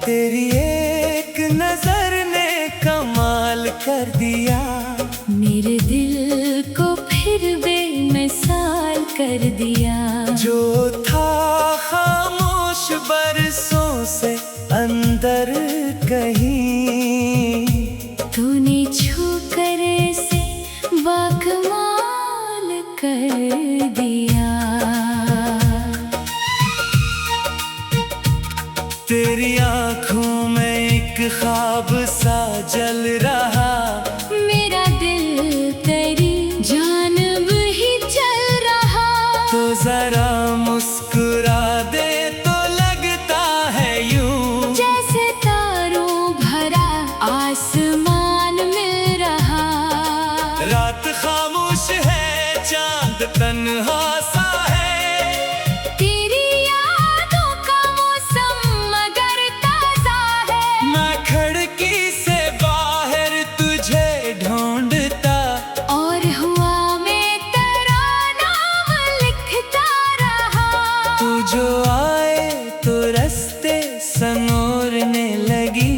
तेरी एक नजर ने कमाल कर दिया, मेरे दिल को फिर बेमिसाल कर दिया। जो था खामोश बरसों से अंदर कहीं, तूने छू कर से बाकमाल कर दिया। तेरी आंखों में एक ख्वाब सा जल रहा, मेरा दिल तेरी जानब ही चल रहा। तो जरा मुस्कुरा दे तो लगता है यूं, जैसे तारों भरा आसमान मिल रहा। रात खामोश है, चांद तन्हा सा है, तेरी यादों का मौसम मगर ताजा है। मैं खिड़की से बाहर तुझे ढूंढता, और हुआ मैं तेरा नाम लिखता रहा। तू जो आए तो रास्ते संवरने लगी,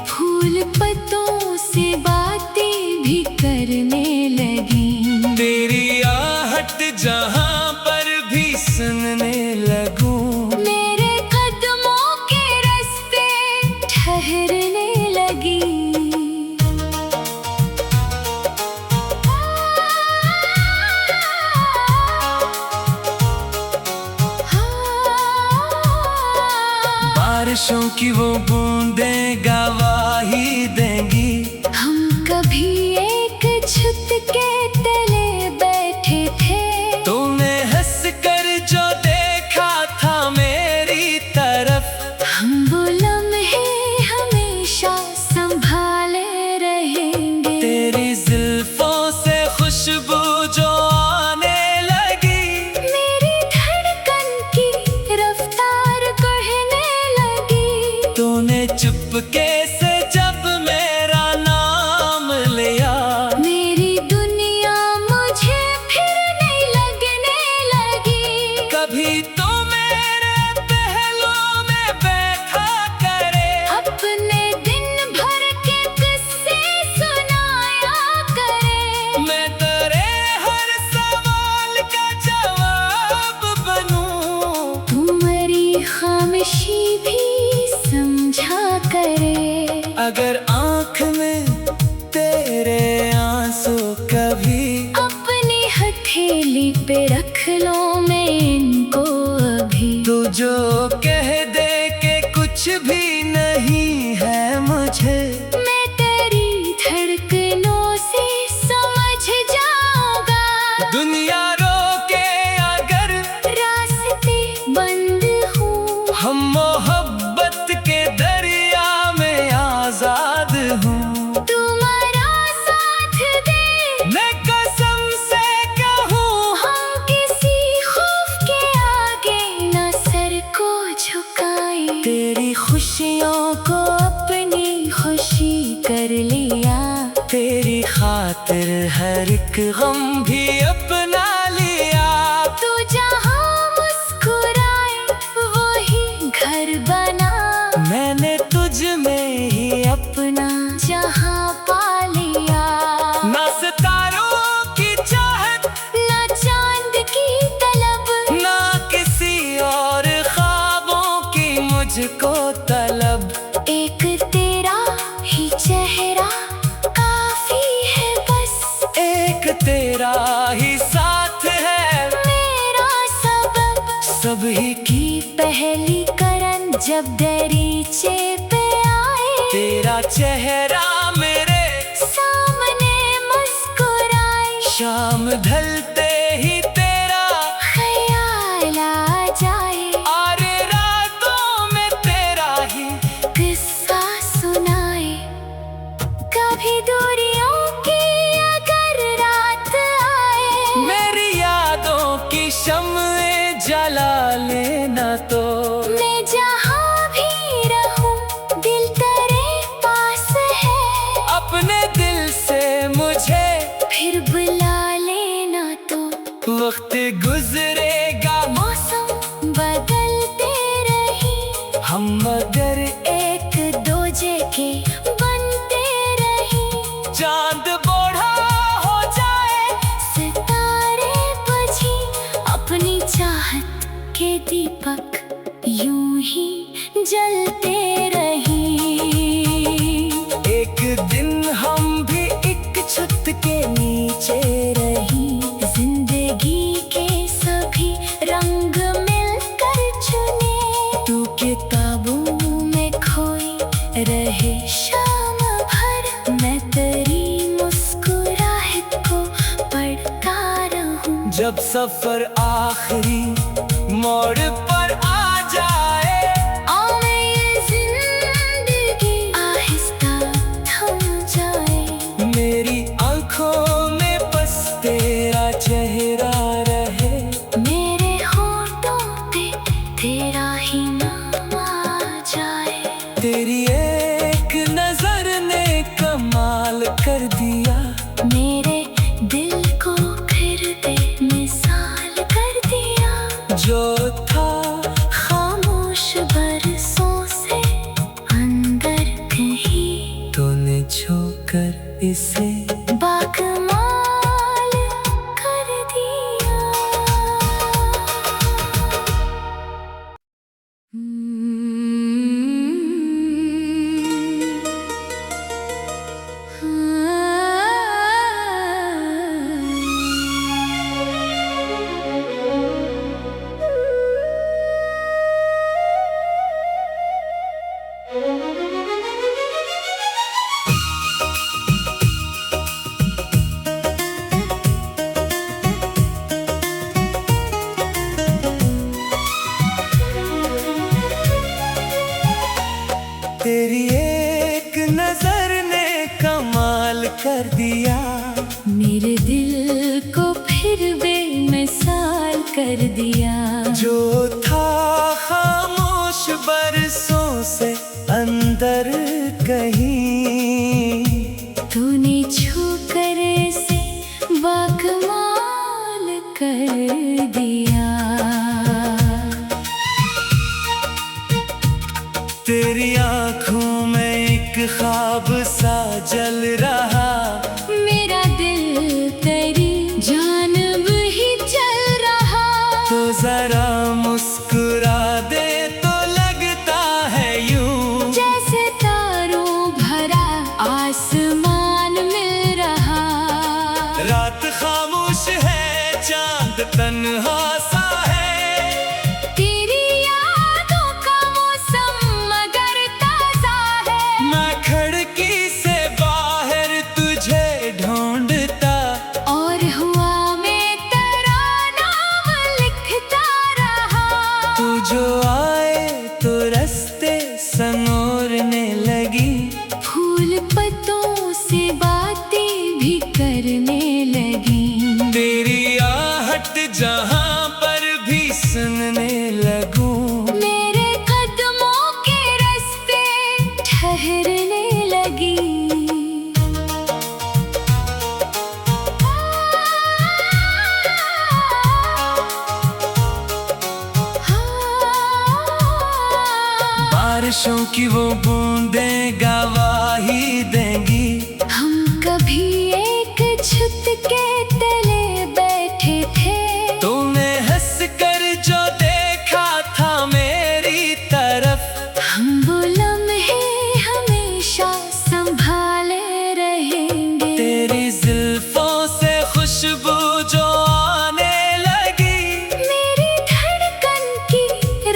फूल पत्तों से बातें भी करने लगी। तेरी आहट जहां पर भी सुनने लगूं, मेरे कदमों के रास्ते ठहरने लगी। बारिशों की वो बूंदें गवाही देंगी, हम कभी एक छत के तले बैठे थे। तूने हंस कर जो देखा था मेरी तरफ, हम वो लम्हे हमेशा संभाले रहेंगे। तेरी जुल्फों से खुशबू जो आने लगी, मेरी धड़कन की रफ्तार बढ़ने लगी। तूने चुपके से जब मेरा नाम लिया, मेरी दुनिया मुझे फिर नहीं लगने लगी। कभी तो मेरे पहलू में बैठा करे, अपने दिन भर के किस्से सुनाया करे। मैं तेरे हर सवाल का जवाब बनूं, तुम्हारी खामोशी भी समझा करे। अगर आँख में तेरे आंसू कभी, अपनी हथेली पे रख लो मैं इनको अभी। तू जो कह दे के कुछ भी नहीं है मुझे, मैं तेरी धड़कनों से समझ जाऊंगा। दुनिया रोके अगर रास्ते बंद हूँ, हम मोहब्बत के दरिया में आजाद हूँ। तुम्हारा साथ दे मैं कसम से कहूँ, हम किसी खौफ के आगे न सर को झुकाए। तेरी खुशियों को अपनी खुशी कर लिया। तेरी खातिर हर एक गम भी अपना लिया। तू जहाँ मुस्कुराए वही घर बना। मैंने तुझ में ही अपना जहाँ पा लिया। ना सितारों की चाहत, ना चांद की तलब, ना किसी और ख्वाबों की मुझको तलब। एक तेरा ही चेहरा काफी है बस। एक तेरा ही साथ है मेरा सबब, सभी की पहली करन जब दरीचे पे आए। तेरा चेहरा मेरे सामने मुस्कुराए। शाम ढलते ही तेरा ख्याल आ जाए। और रात ना तो मैं जहाँ भी रहूं दिल तेरे पास है। अपने दिल से मुझे फिर बुला लेना तो वक्त गुजरेगा, मौसम बदलते रही, हम मगर एक दूजे के बनते रही। चांद बूढ़ा हो जाए, सितारे बुझी, अपनी चाहत के दीपक यूं ही जलते रही। एक दिन हम भी एक छत के नीचे रही, जिंदगी के सभी रंग मिलकर चुने। तू किताबों में खोई रहे शाम भर, मैं तेरी मुस्कुराहट को पढ़ता रहूं। जब सफर आखिरी मोड़ पर आ जाए, आए ये जिंदगी आहिस्ता थम जाए। मेरी आंखों में बस तेरा चेहरा रहे, मेरे होठों पे तेरा ही नाम आ जाए। तेरी एक नजर ने कमाल कर दिया, मेरे दिल को फिर बेमिसाल कर दिया। जो था खामोश बरसों से अंदर कहीं, तूने छूकर इसे बाकमाल कर दिया। तेरी एक नजर ने कमाल कर दिया, मेरे दिल को फिर बेमिसाल कर दिया। जो था खामोश बरसों से अंदर कहीं, तूने छू कर इसे बाकमाल कर दिया। तेरी आंखों में एक ख्वाब सा जल रहा, मेरा दिल तेरी जानब ही चल रहा। तो जरा मुस्कुरा दे तो लगता है यूं, जैसे तारों भरा आसमान मिल रहा। रात खामोश है, चांद तन्हा सा है, तेरी यादों का मौसम मगर ताजा है। मैं खिड़की से बाहर तुझे ढूंढता, और हुआ मैं तेरा नाम लिखता रहा। तू जो आए तो रास्ते संयोरने लगी, फूल पत्तों से बातें भी करने लगी। तेरी आहट जहां पर भी सुनने लगूं, मेरे कदमों के रास्ते ठहरने लगी। बारिशों की वो बूंदें गवाही देंगी, हम कभी एक छत के तले बैठे थे। तूने हंस कर जो देखा था मेरी तरफ, हम वो लम्हे हमेशा संभाले रहेंगे। तेरी जुल्फों से खुशबू जो आने लगी, मेरी धड़कन की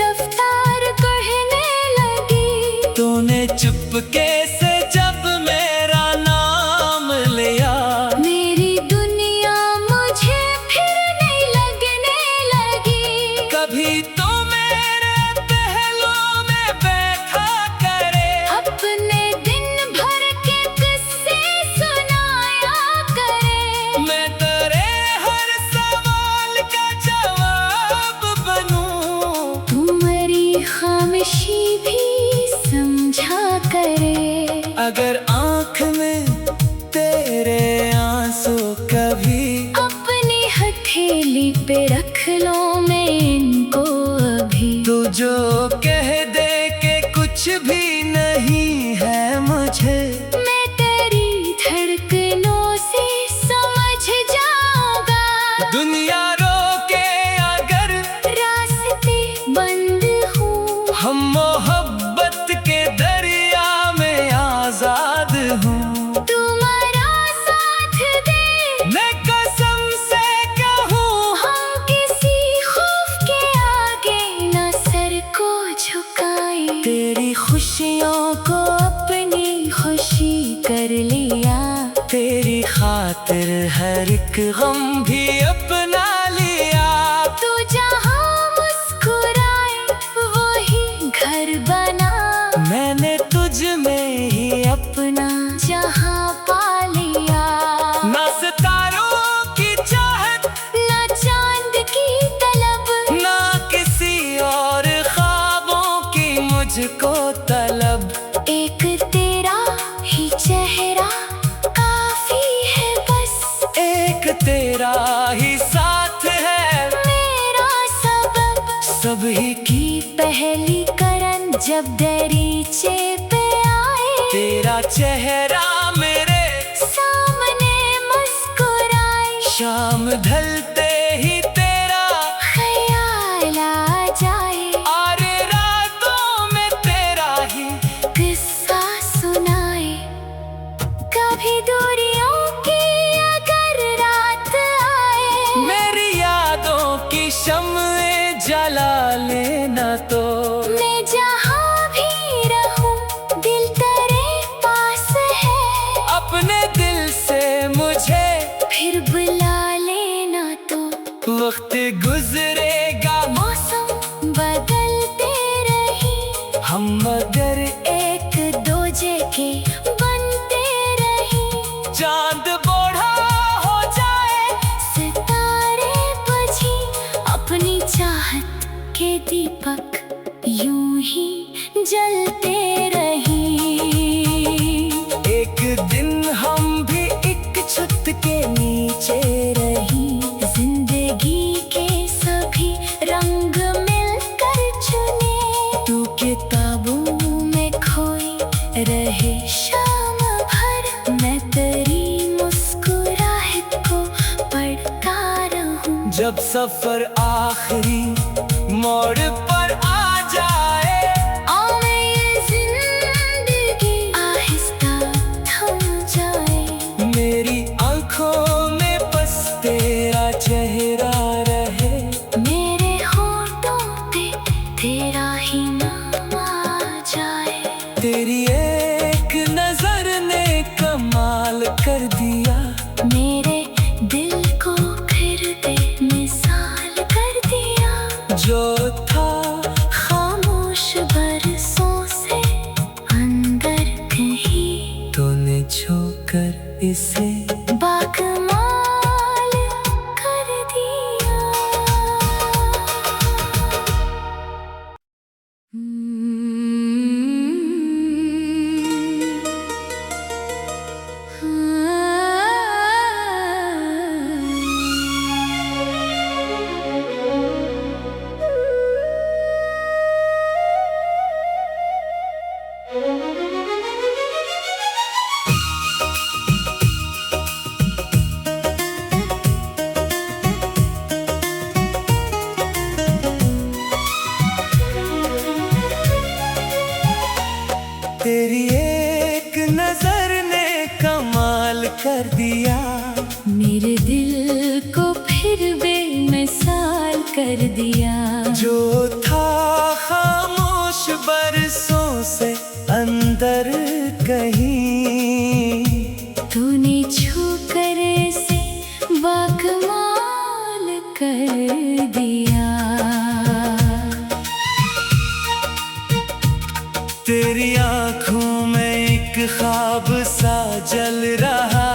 रफ्तार बढ़ने लगी। तूने चुपके से जब मेरा नाम लिया, मेरी दुनिया मुझे फिर नहीं लगने लगी। कभी तो मेरे पहलू में बैठा करे, अपने दिन भर के किस्से सुनाया करे। मैं तेरे हर सवाल का जवाब बनूं, तू हम मोहब्बत के दरिया में आजाद हूँ। तुम्हारा साथ दे मैं कसम से कहूँ, हम किसी खौफ के आगे न सर को झुकाए। तेरी खुशियों को अपनी खुशी कर लिया। तेरी खातिर हर एक गम भी अपना लिया। तू जहाँ मुस्कुराए वही घर बना। मैंने तुझ में ही अपना जहाँ पा लिया। ना सितारों की चाहत, ना चांद की तलब, ना किसी और ख्वाबों की मुझको तलब। एक तेरा ही चेहरा काफी है बस। एक तेरा ही साथ है मेरा सबब। सभी की पहली करन जब दरीचे पे आए। तेरा चेहरा मेरे सामने मुस्कुराए। शाम ढलते ही तेरा ख्याल आ जाए। और रातों में तेरा ही किस्सा सुनाए। कभी दूरियों की अगर रात आए। मेरी यादों की शम्में जला लेना तो। मैं जहाँ भी रहूं दिल तेरे पास है। अपने दिल से मुझे फिर बुला लेना तो। वक्त गुजरेगा, मौसम बदलते रही। हम मगर एक दूजे के बनते रही। चांद बूढ़ा हो जाए, सितारे बुझी अपनी चाहत के दीपक यूं ही जलते रही। एक दिन हम भी एक छत के नीचे रही। जिंदगी के सभी रंग मिलकर चुने। तू किताबों में खोई रहे शाम भर। मैं तेरी मुस्कुराहट को पढ़ता रहूं। जब सफर आखिरी मोड़ पर आ जाए, आए ये जिंदगी आहिस्ता थम जाए। मेरी आंखों में बस तेरा चेहरा रहे। मेरे होठों पे तेरा ही नाम आ जाए। तेरी एक नजर ने कमाल कर दिया। मेरे दिल को फिर बेमिसाल कर दिया। जो था खामोश बरसों से अंदर कहीं तूने छूकर इसे बाकमाल कर दिया। तेरी एक नजर ने कमाल कर दिया। मेरे दिल को फिर बेमिसाल कर दिया। जो था खामोश बरसों से अंदर कहीं तूने छू कर इसे बाकमाल कर दिया। तेरी आंखों में एक ख्वाब सा जल रहा।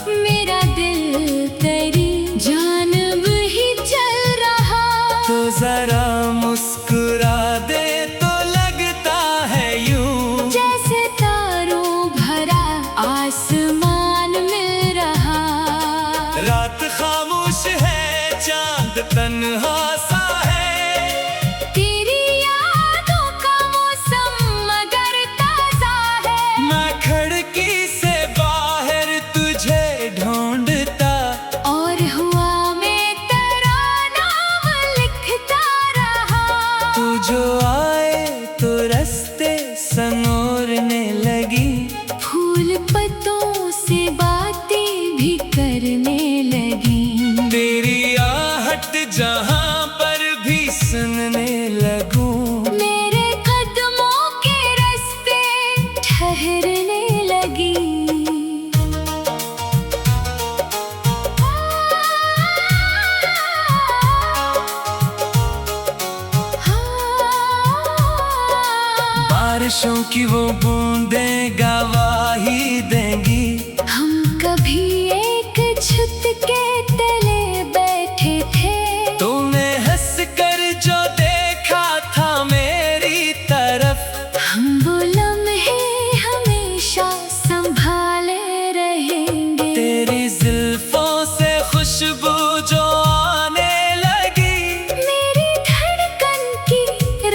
मेरा दिल तेरी जानब ही चल रहा। तो जरा मुस्कुरा दे तो लगता है यूं जैसे तारों भरा आसमान मिल रहा। रात खामोश है, चांद तन्हा सा है। तेरी यादों का मौसम मगर ताजा है। मैं खिड़की से बाहर तुझ बारिशों की वो बूंदें गवाही देंगी। हम कभी एक छत के तले बैठे थे, तूने हंस कर जो देखा था मेरी तरफ, हम वो लम्हे हमेशा संभाले रहेंगे। तेरी जुल्फों से खुशबू जो आने लगी, मेरी धड़कन की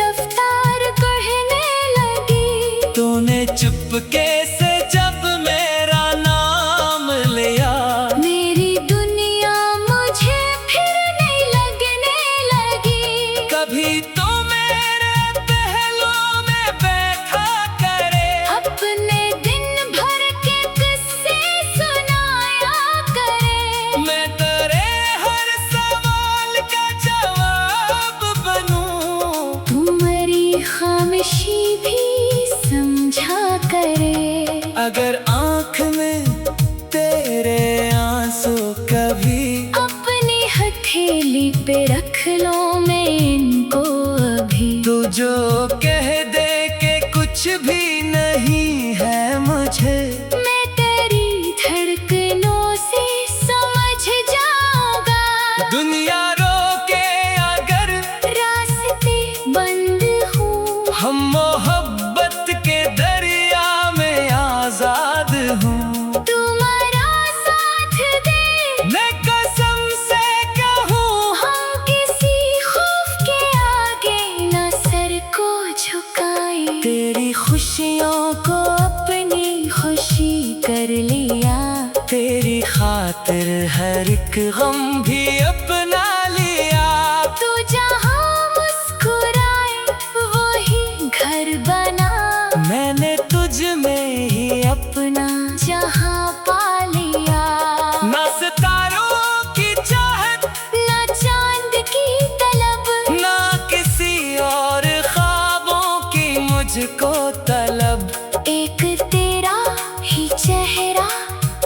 रफ्तार बढ़ने लगी। तूने चुपके से जब मेरा नाम लिया, मेरी दुनिया मुझे फिर नहीं लगने लगी। कभी तो मेरे पहलू में बैठा करे, अपने दिन भर के किस्से सुनाया करे। मैं तेरे हर सवाल का जवाब बनूं। तुम्हारी खामोशी भी समझा करे। अगर आँख में तेरे आंसू कभी, अपनी हथेली पे रख लो मैं इनको अभी। तू जो कह दे के कुछ भी नहीं है मुझे, मैं तेरी धड़कनों से समझ जाऊंगा। दुनिया रोके अगर रास्ते बंद हूँ, हम मोहब्बत के दरिया में आजाद हूँ। तुम्हारा साथ दे मैं कसम से कहूँ, हम किसी खौफ के आगे न सर को झुकाएं। तेरी खुशियों को अपनी खुशी कर लिया, तेरी खातिर हर एक गम भी अपना लिया। तू जहाँ मुस्कुराए वही घर बना, मैंने तुझ में ही अपना जहाँ पा लिया। ना सितारों की चाहत, ना चांद की तलब, ना किसी और ख्वाबों की मुझको तलब। एक तेरा ही चेहरा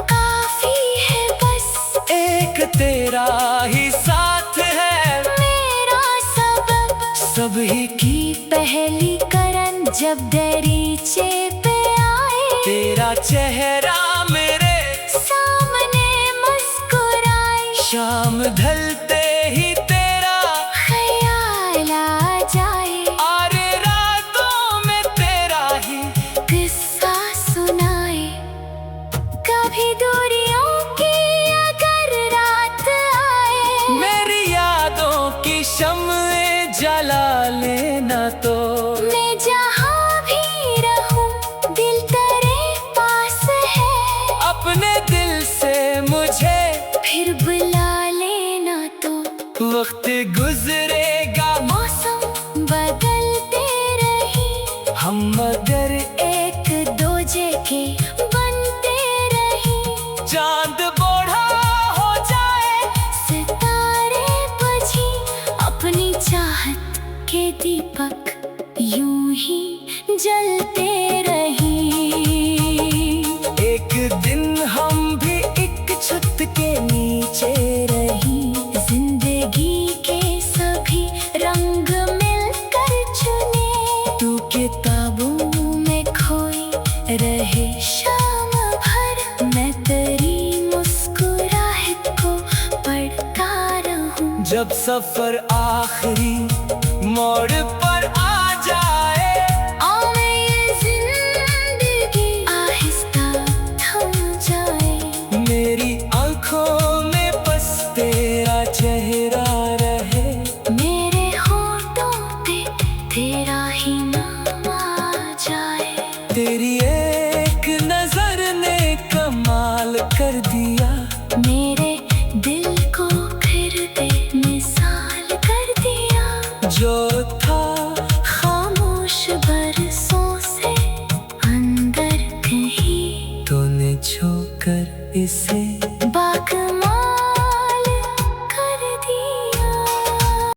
काफी है बस। एक तेरा ही साथ है, मेरा सबब सभी की पहली करन जब दरीचे पे आए। तेरा चेहरा मेरे सामने मुस्कुराए, शाम ढलते ही तेरा ख्याल आ जाए। और रातों में तेरा ही किस्सा सुनाए। कभी दूरियों की अगर रात आए, मेरी यादों की शम्में जला लेना तो। मैं जहाँ भी रहूं दिल तेरे पास है। अपने दिल से मुझे फिर बुला लेना तो। वक्त गुजरेगा, मौसम बदलते रही, हम मगर एक दूजे के बनते रही। चांद बूढ़ा हो जाए, सितारे बुझी, अपनी चाहत के दीपक यूं ही जलते रही। एक दिन हम भी एक छत के नीचे रही, जिंदगी के सभी रंग मिलकर चुने। तू किताबों में खोई रहे शाम भर, मैं तेरी मुस्कुराहट को पढ़ता रहूं। जब सफर आखिरी मोड़ पर आ जाए, और ये जिंदगी आहिस्ता थम जाए। मेरी आंखों में बस तेरा चेहरा रहे, मेरे होठों पे तेरा ही नाम आ जाए। तेरी एक नजर ने कमाल कर दिया, मेरे दिल को फिर बेमिसाल कर दिया। जो